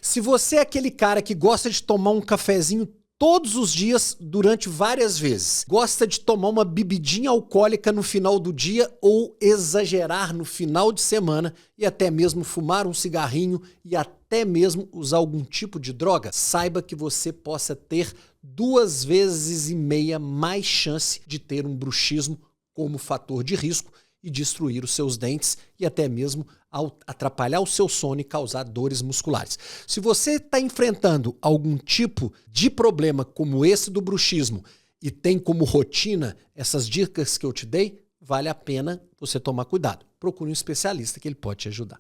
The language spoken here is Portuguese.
Se você é aquele cara que gosta de tomar um cafezinho todos os dias durante várias vezes, gosta de tomar uma bebidinha alcoólica no final do dia ou exagerar no final de semana e até mesmo fumar um cigarrinho e até mesmo usar algum tipo de droga, saiba que você possa ter 2,5 vezes mais chance de ter um bruxismo como fator de risco e destruir os seus dentes e até mesmo atrapalhar o seu sono e causar dores musculares. Se você está enfrentando algum tipo de problema como esse do bruxismo e tem como rotina essas dicas que eu te dei, vale a pena você tomar cuidado. Procure um especialista que ele pode te ajudar.